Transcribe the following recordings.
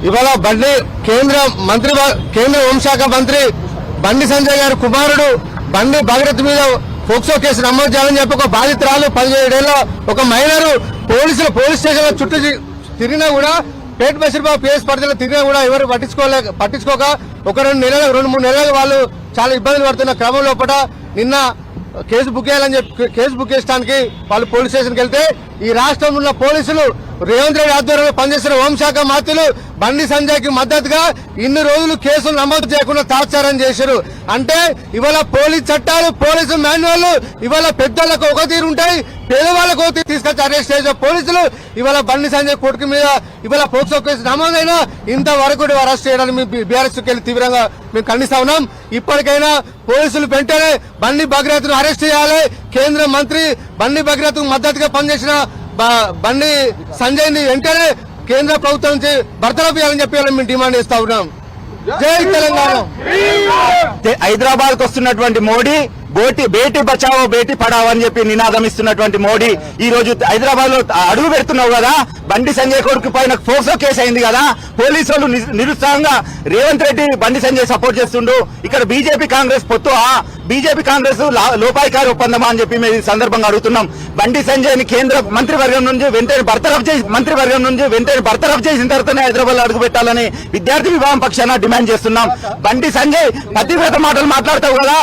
ఇవాళ కేంద్ర హోంశాఖ మంత్రి బండి సంజయ్ గారి కుమారుడు బండి భగీరథ్ మీద పోక్సో కేసు నమోదు చేయాలని చెప్పి ఒక బాధితురాలు 17 ఏళ్ల ఒక మైనర్ పోలీస్ స్టేషన్ లో చుట్టూ తిరిగినా కూడా పేట బషీర్బాబు పిఎస్ పరిధిలో తిరిగినా కూడా ఎవరు పట్టించుకోక ఒక 2-3 నెలలు వాళ్ళు చాలా ఇబ్బందులు పడుతున్న క్రమం లోపల నిన్న కేసు బుక్ చేయడానికి వాళ్ళు పోలీస్ స్టేషన్కి వెళ్తే ఈ రాష్ట్రంలో ఉన్న పోలీసులు రేవంత్ రెడ్డి ఆధ్వర్యంలో పనిచేసిన హోంశాఖ మంత్రులు బండి సంజయ్ కి మద్దతుగా ఇన్ని రోజులు కేసులు నమోదు చేయకుండా తాత్సారం చేశారు. అంటే ఇవాళ పోలీస్ చట్టాలు పోలీసు మాన్యువల్ ఇవాళ పెద్దలకు ఒక తీరు ఉంటాయి, పేదవాళ్ళకు ఒక తీరు తీసుకొచ్చి అరెస్ట్ చేసే పోలీసులు ఇవాళ బండి సంజయ్ కొడుకు మీద ఇవాళ పోక్సో కేసు నమోదైనా ఇంతవరకు అరెస్ట్ చేయడానికి బీఆర్ఎస్ కెళ్ళి తీవ్రంగా మేము ఖండిస్తా ఉన్నాం. ఇప్పటికైనా పోలీసులు వెంటనే బండి భగీరథ్ ను అరెస్ట్ చేయాలి. కేంద్ర మంత్రి బండి భగీరథ్ మద్దతుగా పనిచేసిన బండి సంజయ్ ని వెంటనే కేంద్ర ప్రభుత్వం నుంచి బర్తరఫ్ చేయాలని చెప్పి మేము డిమాండ్ చేస్తా ఉన్నాం. జై తెలంగాణ. హైదరాబాద్ కు వస్తున్నటువంటి మోడీ బేటీ బచావో బేటీ పడావో అని చెప్పి నినాదం ఇస్తున్నటువంటి మోడీ ఈ రోజు హైదరాబాద్ లో అడుగు పెడుతున్నావు కదా. బండి సంజయ్ కొడుకు పైన పోక్సో కేసు అయింది కదా. పోలీసు వాళ్ళు నిరుత్సాహంగా రేవంత్ రెడ్డి బండి సంజయ్ సపోర్ట్ చేస్తుండు. ఇక్కడ బీజేపీ కాంగ్రెస్ పొత్తు బీజేపీ కాంగ్రెస్ లోపాయికారి ఒప్పందమా అని చెప్పి మేము ఈ సందర్భంగా అడుగుతున్నాం. బండి సంజయ్ ని కేంద్ర మంత్రివర్గం నుంచి వెంటనే బర్తరఫ్ చేసిన తర్వాతనే హైదరాబాద్ లో అడుగు పెట్టాలని విద్యార్థి విభాగం పక్షాన డిమాండ్ చేస్తున్నాం. బండి సంజయ్ పతివ్రత మాటలు మాట్లాడతావు కదా.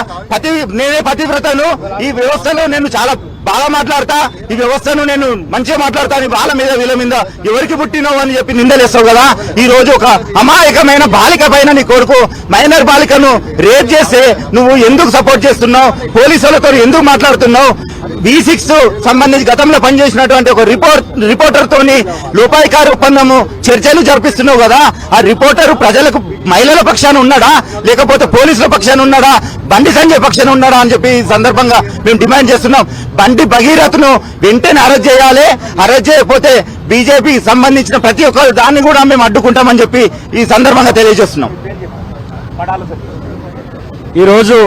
నేనే పతివ్రతను, ఈ వ్యవస్థలో నేను చాలా బాగా మాట్లాడతా, ఈ వ్యవస్థను నేను మంచిగా మాట్లాడతాను, వాళ్ళ మీద వీళ్ళ మీద ఎవరికి పుట్టినావు అని చెప్పి నిందలేస్తావు కదా. ఈ రోజు ఒక అమాయకమైన బాలిక పైన నీ కొడుకు మైనర్ బాలికను రేప్ చేస్తే నువ్వు ఎందుకు సపోర్ట్ చేస్తున్నావు? పోలీసులతో ఎందుకు మాట్లాడుతున్నావు? V6 సంబంధించి గతంలో పనిచేసినటువంటి ఒక రిపోర్టర్ తోని లోపాయికారి ఒప్పందము చర్చలు జరిపిస్తున్నావు కదా. ఆ రిపోర్టర్ ప్రజలకు మహిళల పక్షాన ఉన్నాడా లేకపోతే పోలీసుల పక్షాన ఉన్నాడా, బండి సంజయ్ పక్షాన ఉన్నాడా అని చెప్పి ఈ సందర్భంగా మేము డిమాండ్ చేస్తున్నాం. బండి భగీరథ్ ను వెంటనే అరెస్ట్ చేయాలి. అరెస్ట్ చేయకపోతే బీజేపీ సంబంధించిన ప్రతి ఒక్క దాన్ని కూడా మేము అడ్డుకుంటామని చెప్పి ఈ సందర్భంగా తెలియజేస్తున్నాం. ఈరోజు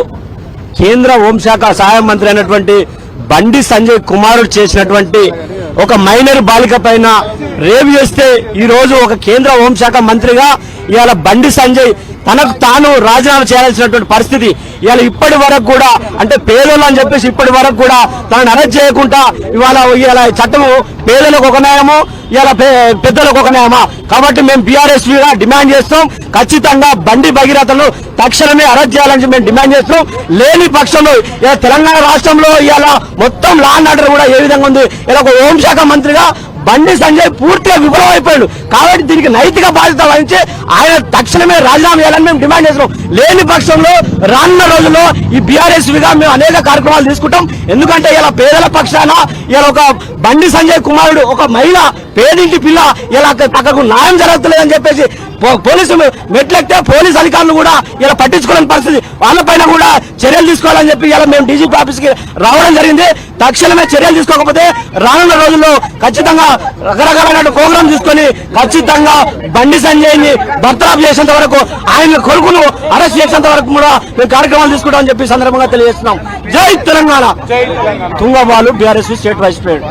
కేంద్ర హోంశాఖ సహాయ మంత్రి అయినటువంటి బండి సంజయ్ కుమారుడు చేసినటువంటి ఒక మైనర్ బాలిక పైన రేపు చేస్తే ఈ రోజు ఒక కేంద్ర హోంశాఖ మంత్రిగా ఇవాళ బండి సంజయ్ తనకు తాను రాజీనామా చేయాల్సినటువంటి పరిస్థితి. ఇవాళ ఇప్పటి వరకు కూడా అంటే పేదలు అని చెప్పేసి ఇప్పటి వరకు కూడా తనను అరెస్ట్ చేయకుండా ఇవాళ చట్టము పేదలకు ఒక న్యాయము, ఇవాళ పెద్దలకు ఒక న్యాయమా? కాబట్టి మేము బీఆర్ఎస్ గా డిమాండ్ చేస్తాం. ఖచ్చితంగా బండి భగీరథను తక్షణమే అరెస్ట్ చేయాలని మేము డిమాండ్ చేస్తున్నాం. లేని పక్షంలో ఇలా తెలంగాణ రాష్ట్రంలో ఇవాళ మొత్తం లా అండ్ ఆర్డర్ కూడా ఏ విధంగా ఉంది, ఇలా ఒక హోంశాఖ మంత్రిగా బండి సంజయ్ పూర్తిగా విఫలమైపోయాడు. కాబట్టి దీనికి నైతిక బాధ్యత వహించి ఆయన తక్షణమే రాజీనామా చేయాలని మేము డిమాండ్ చేస్తున్నాం. లేని పక్షంలో రానున్న రోజుల్లో ఈ బీఆర్ఎస్ గా మేము అనేక కార్యక్రమాలు తీసుకుంటాం. ఎందుకంటే ఇలా పేదల పక్షాన ఇలా ఒక బండి సంజయ్ కుమారుడు ఒక మహిళ పేదింటి పిల్ల ఇలా పక్కకు న్యాయం జరగట్లేదని చెప్పేసి పోలీసు మెట్లెక్తే పోలీసు అధికారులు కూడా ఇలా పట్టించుకోలేని పరిస్థితి. వాళ్ళపైన కూడా చర్యలు తీసుకోవాలని చెప్పి ఇలా మేము డీజీపీ ఆఫీస్ కి రావడం జరిగింది. తక్షణమే చర్యలు తీసుకోకపోతే రానున్న రోజుల్లో ఖచ్చితంగా రకరకాలైన ప్రోగ్రాం తీసుకొని ఖచ్చితంగా బండి సంజయ్ ని బర్తరఫ్ చేసేంత వరకు, ఆయన కొడుకును అరెస్ట్ చేసేంత వరకు కూడా మేము కార్యక్రమాలు తీసుకుంటామని చెప్పి సందర్భంగా తెలియజేస్తున్నాం. జై తెలంగాణ. తుంగబాలు బీఆర్ఎస్ స్టేట్ వైస్ ప్రెసిడెంట్.